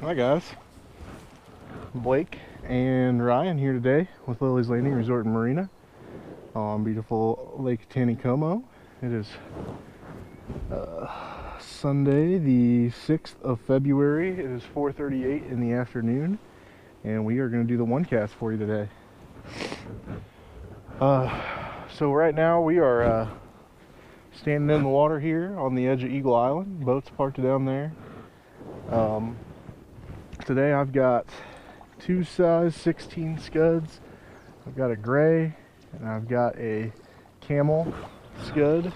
Hi guys, Blake and Ryan here today with Lilley's Landing Resort and Marina on beautiful Lake Taneycomo. It is Sunday the 6th of February. It is 4:38 in the afternoon and we are going to do the one cast for you today. So right now we are standing in the water here on the edge of Eagle Island. Boats parked down there. Today I've got two size 16 scuds. I've got a gray and I've got a camel scud,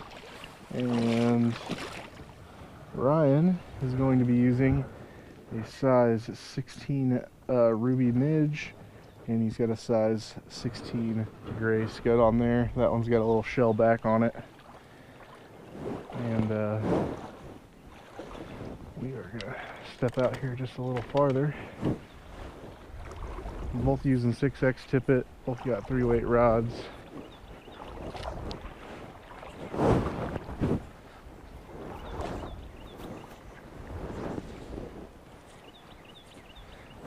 and Ryan is going to be using a size 16 ruby midge, and he's got a size 16 gray scud on there. That one's got a little shell back on it, and we are gonna step out here just a little farther. Both using 6X tippet, both got 3-weight rods.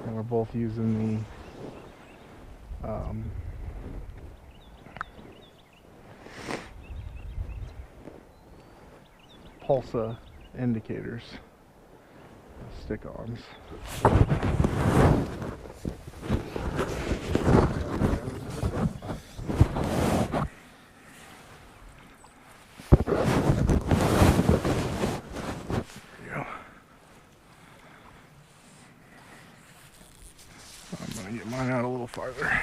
And we're both using the Pulsa indicators, stick-ons. Get mine out a little farther.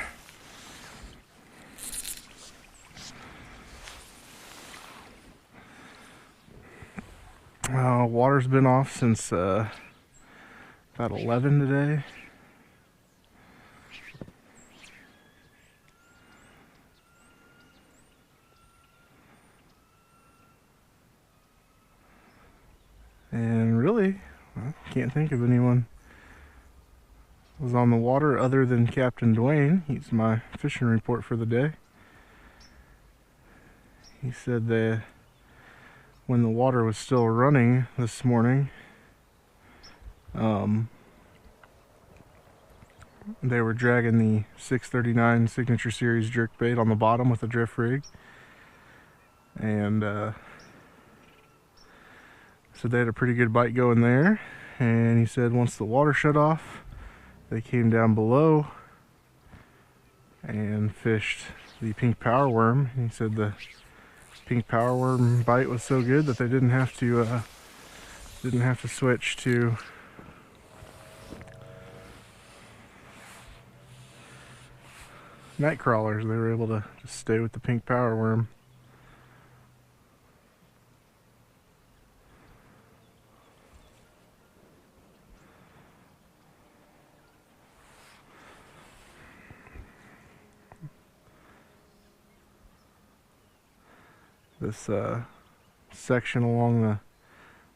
Water's been off since about 11 today. And really, I can't think of anyone was on the water other than Captain Dwayne. He's my fishing report for the day. He said that when the water was still running this morning, they were dragging the 639 Signature Series jerkbait on the bottom with a drift rig, and so they had a pretty good bite going there. And he said once the water shut off, they came down below and fished the pink power worm. He said the pink power worm bite was so good that they didn't have to switch to night crawlers. They were able to just stay with the pink power worm. This section along the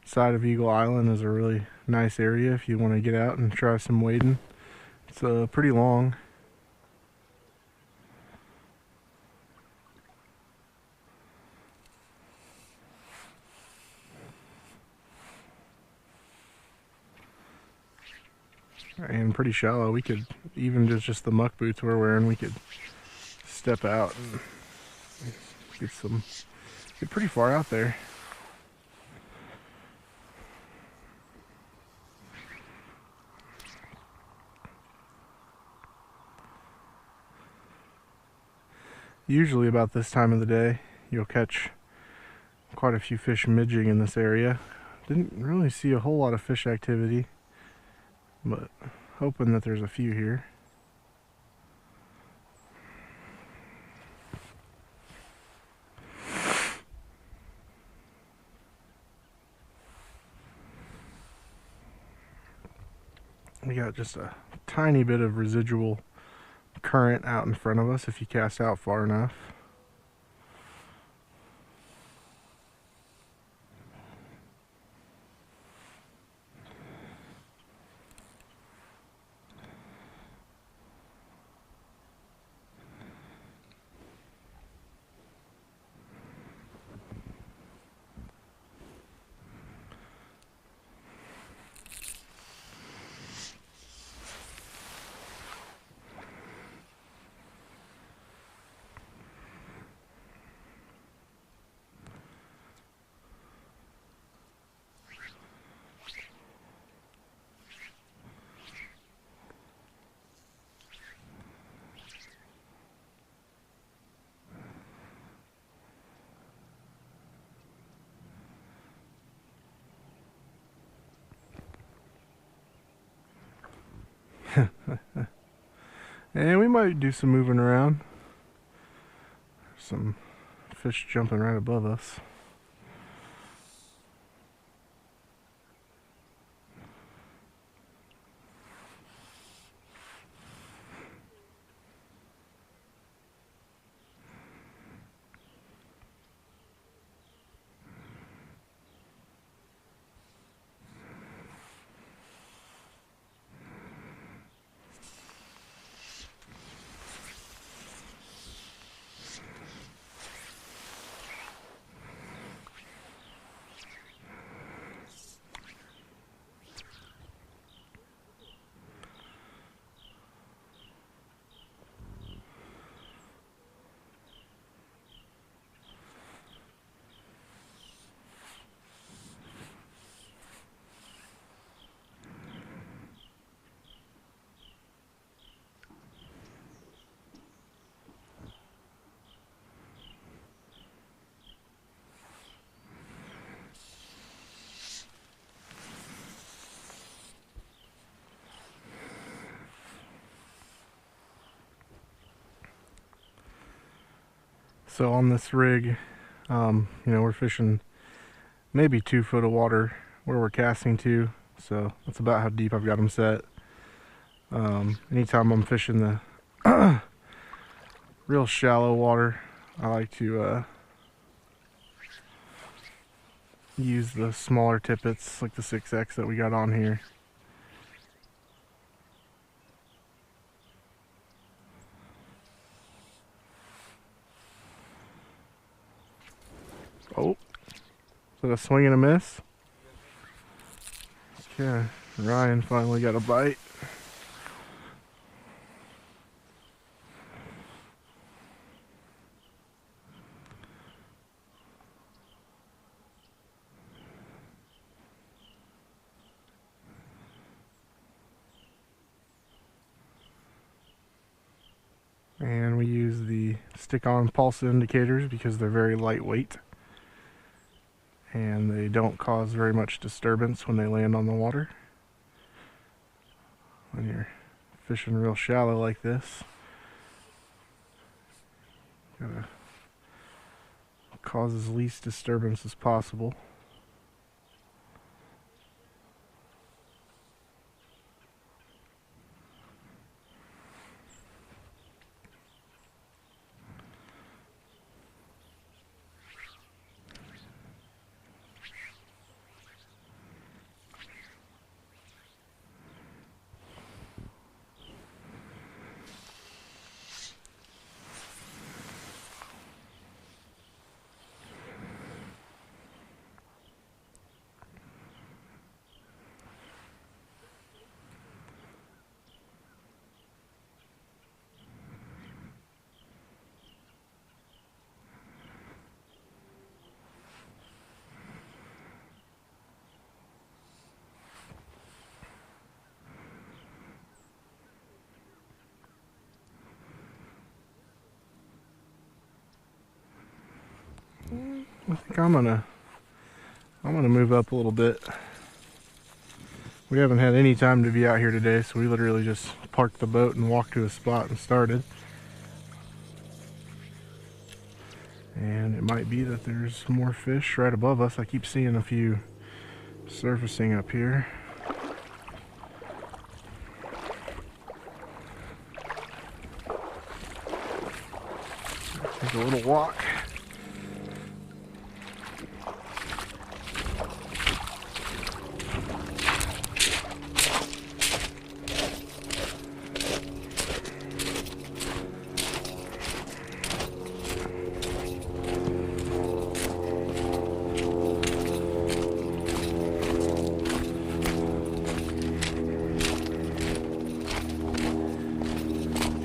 side of Eagle Island is a really nice area if you want to get out and try some wading. It's pretty long. And pretty shallow. We could, even just the muck boots we're wearing, we could step out and get pretty far out there. Usually about this time of the day, you'll catch quite a few fish midging in this area. Didn't really see a whole lot of fish activity, but hoping that there's a few here. We got just a tiny bit of residual current out in front of us if you cast out far enough. And we might do some moving around. Some fish jumping right above us. So on this rig, you know, we're fishing maybe 2 foot of water where we're casting to, so that's about how deep I've got them set. Anytime I'm fishing the real shallow water, I like to use the smaller tippets like the 6X that we got on here. Oh, is that a swing and a miss? Okay, Ryan finally got a bite. And we use the stick-on pulse indicators because they're very lightweight and they don't cause very much disturbance when they land on the water. When you're fishing real shallow like this, gotta cause as least disturbance as possible. I think I'm gonna move up a little bit. We haven't had any time to be out here today, so we literally just parked the boat and walked to a spot and started. And it might be that there's more fish right above us. I keep seeing a few surfacing up here. Take a little walk.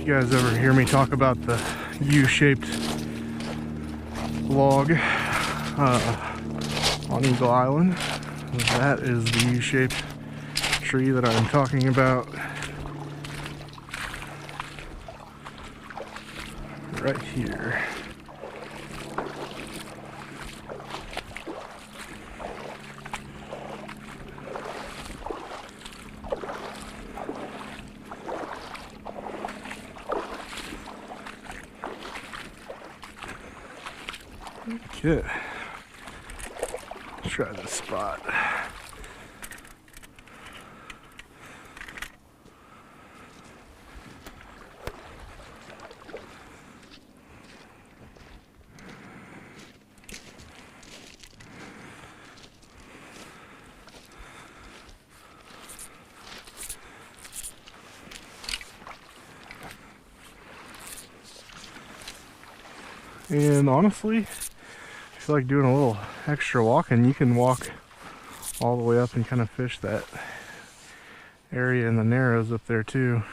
You guys ever hear me talk about the U-shaped log on Eagle Island? That is the U-shaped tree that I'm talking about right here. Okay. Let's try this spot. And honestly, if you feel like doing a little extra walking, you can walk all the way up and kind of fish that area in the narrows up there too.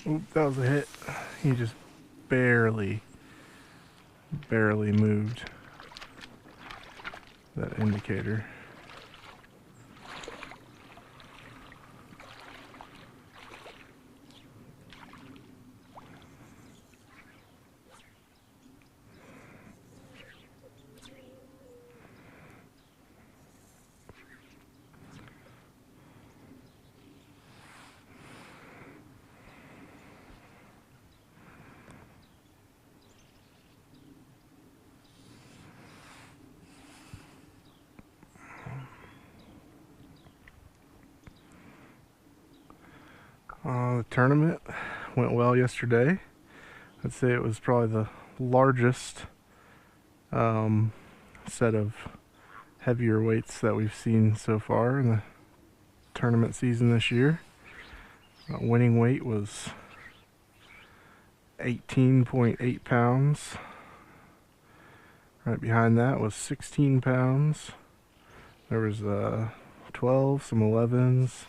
Oop, that was a hit. He just barely moved that indicator. The tournament went well yesterday. I'd say it was probably the largest set of heavier weights that we've seen so far in the tournament season this year. Winning weight was 18.8 pounds. Right behind that was 16 pounds. There was 12, some 11s,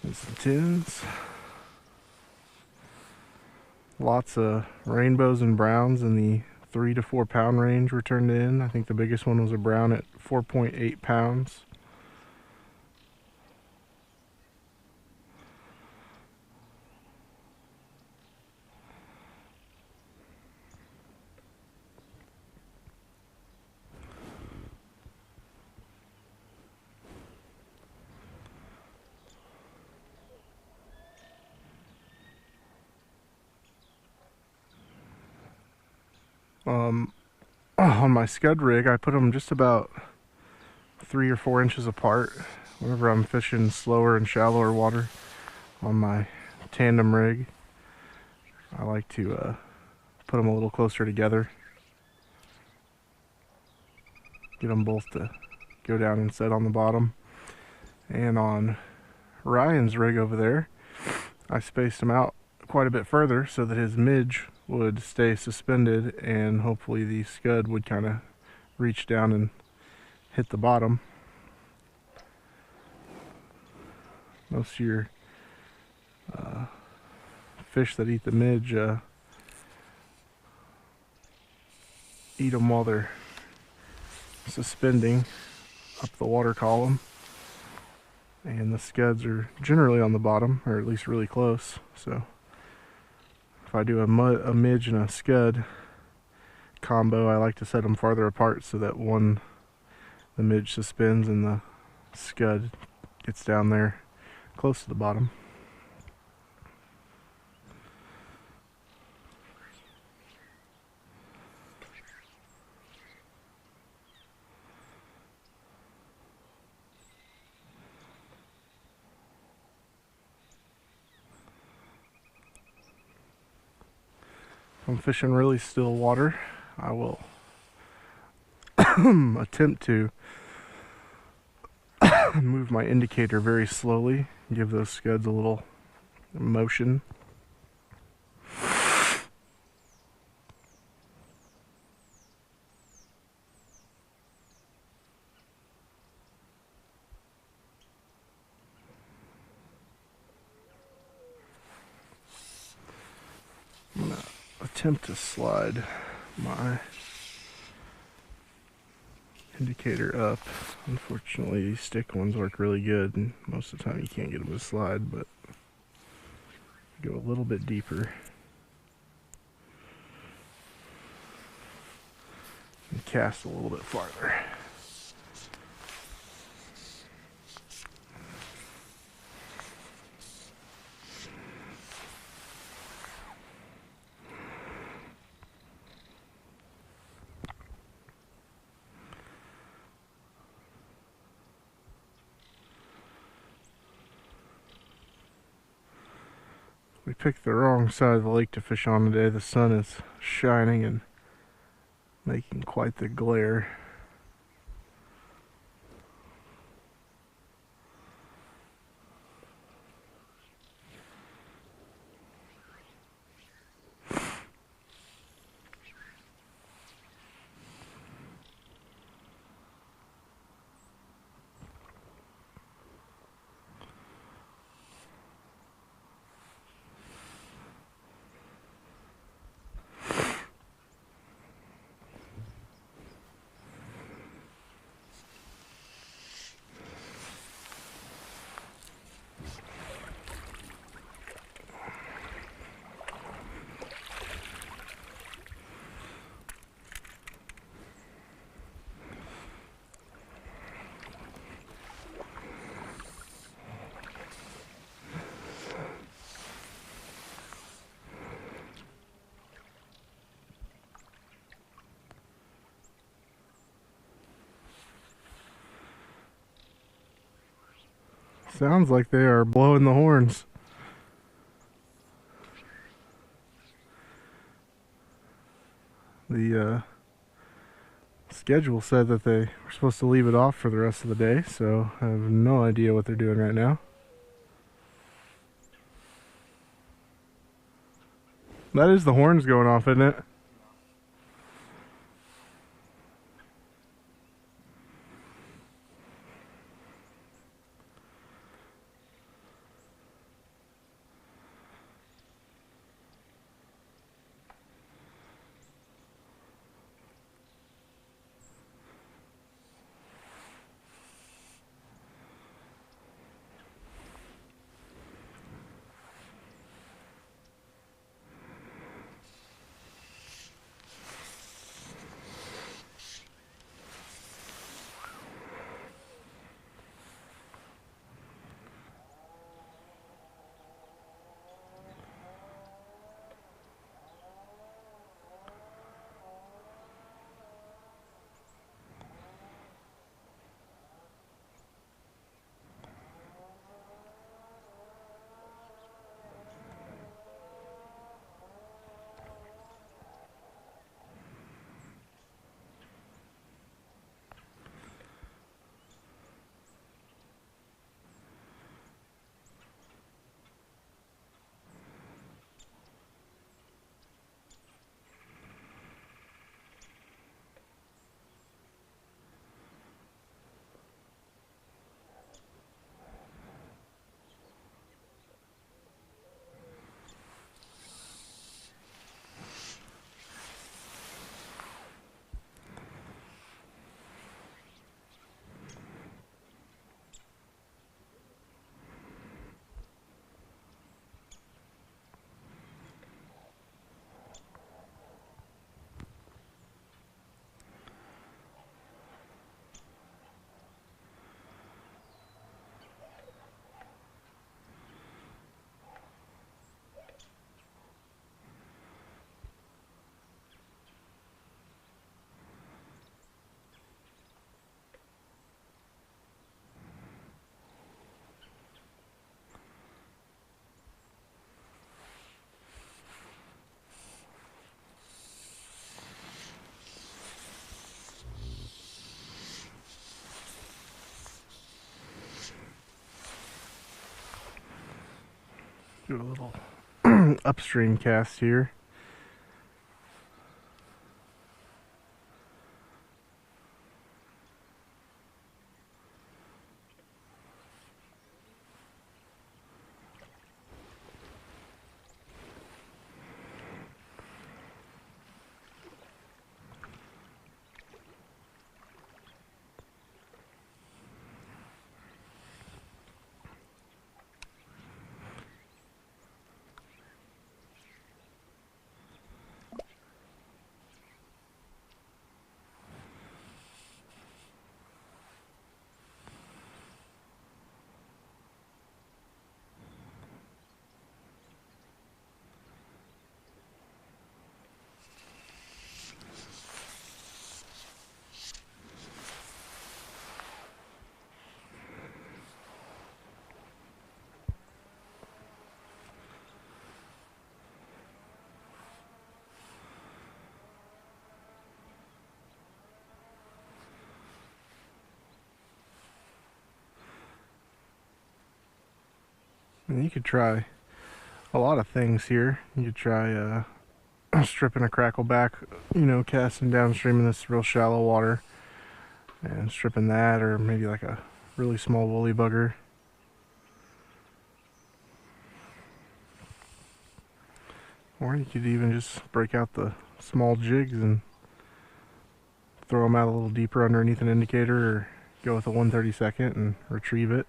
and some 10s. Lots of rainbows and browns in the 3 to 4 pound range were turned in. I think the biggest one was a brown at 4.8 pounds. On my scud rig, I put them just about 3 or 4 inches apart. Whenever I'm fishing slower and shallower water on my tandem rig, I like to put them a little closer together. Get them both to go down and set on the bottom. And on Ryan's rig over there, I spaced him out quite a bit further so that his midge would stay suspended and hopefully the scud would kind of reach down and hit the bottom. Most of your fish that eat the midge eat them while they're suspending up the water column, and the scuds are generally on the bottom, or at least really close. So if I do a midge and a scud combo, I like to set them farther apart so that the midge suspends and the scud gets down there close to the bottom. If I'm fishing really still water, I will attempt to move my indicator very slowly, give those scuds a little motion. attempt to slide my indicator up. Unfortunately, these stick ones work really good, and most of the time you can't get them to slide, but go a little bit deeper and cast a little bit farther. We picked the wrong side of the lake to fish on today. The sun is shining and making quite the glare. Sounds like they are blowing the horns. The schedule said that they were supposed to leave it off for the rest of the day, so I have no idea what they're doing right now. That is the horns going off, isn't it? Do a little upstream cast here. And you could try a lot of things here. You could try stripping a crackleback, you know, casting downstream in this real shallow water and stripping that, or maybe like a really small woolly bugger. Or you could even just break out the small jigs and throw them out a little deeper underneath an indicator, or go with a 1/32 and retrieve it.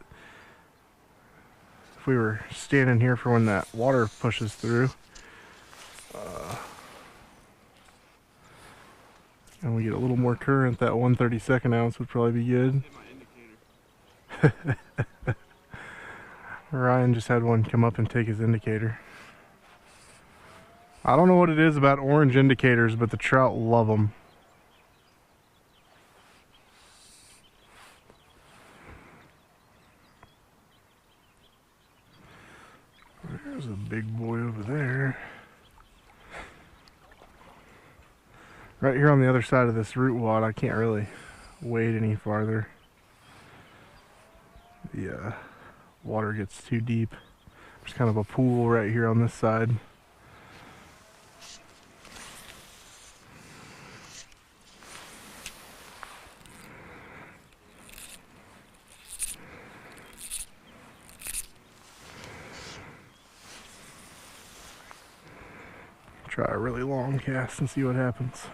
If we were standing here for when that water pushes through, and we get a little more current, that 1/32 ounce would probably be good. Ryan just had one come up and take his indicator. I don't know what it is about orange indicators, but the trout love them. There's a big boy over there. Right here on the other side of this root wad, I can't really wade any farther. The water gets too deep. There's kind of a pool right here on this side. Try a really long cast and see what happens.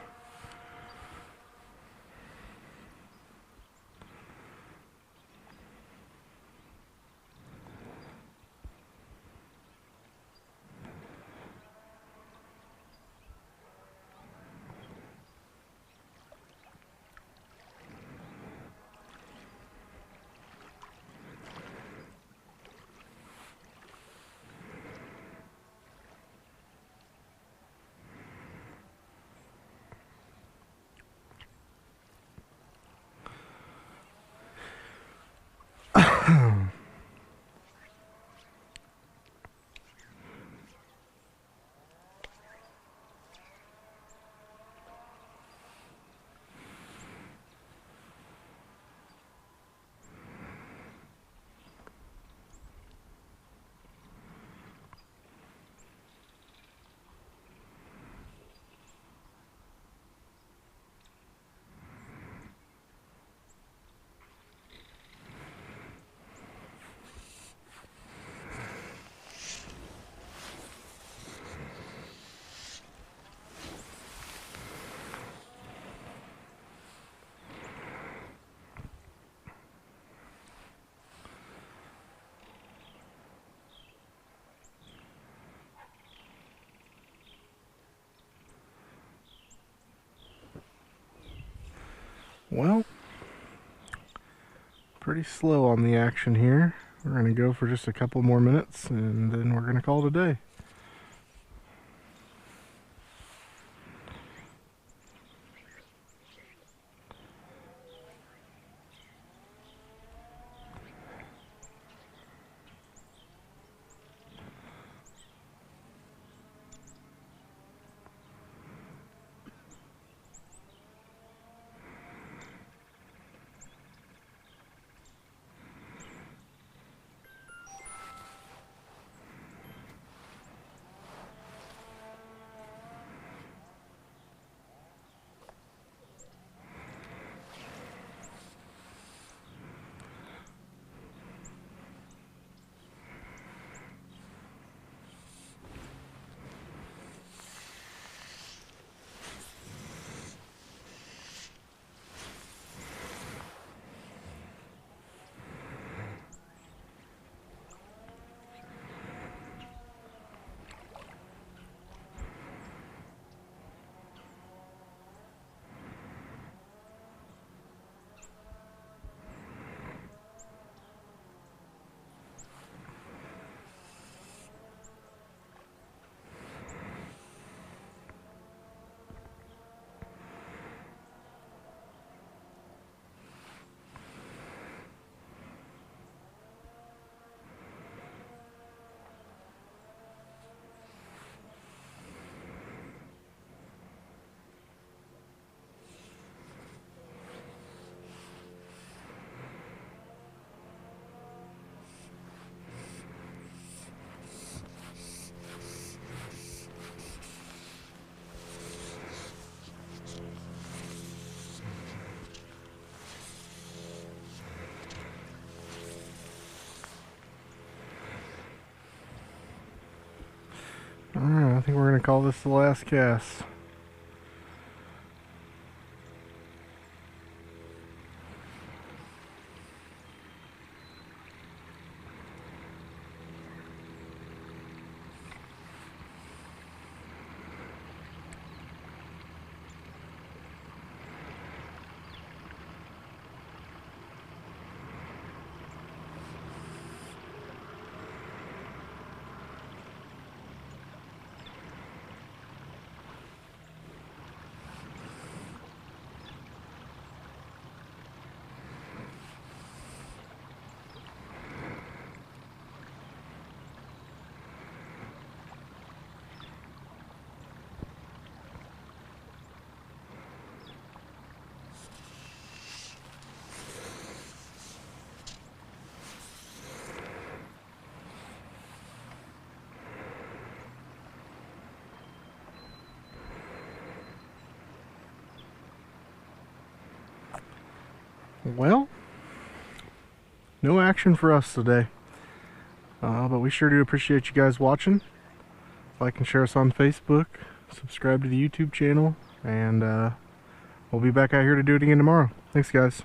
Well, pretty slow on the action here. We're going to go for just a couple more minutes and then we're going to call it a day. Alright, I think we're going to call this the last cast. Well, no action for us today, but we sure do appreciate you guys watching. Like and share us on Facebook, subscribe to the YouTube channel, and we'll be back out here to do it again tomorrow. Thanks, guys.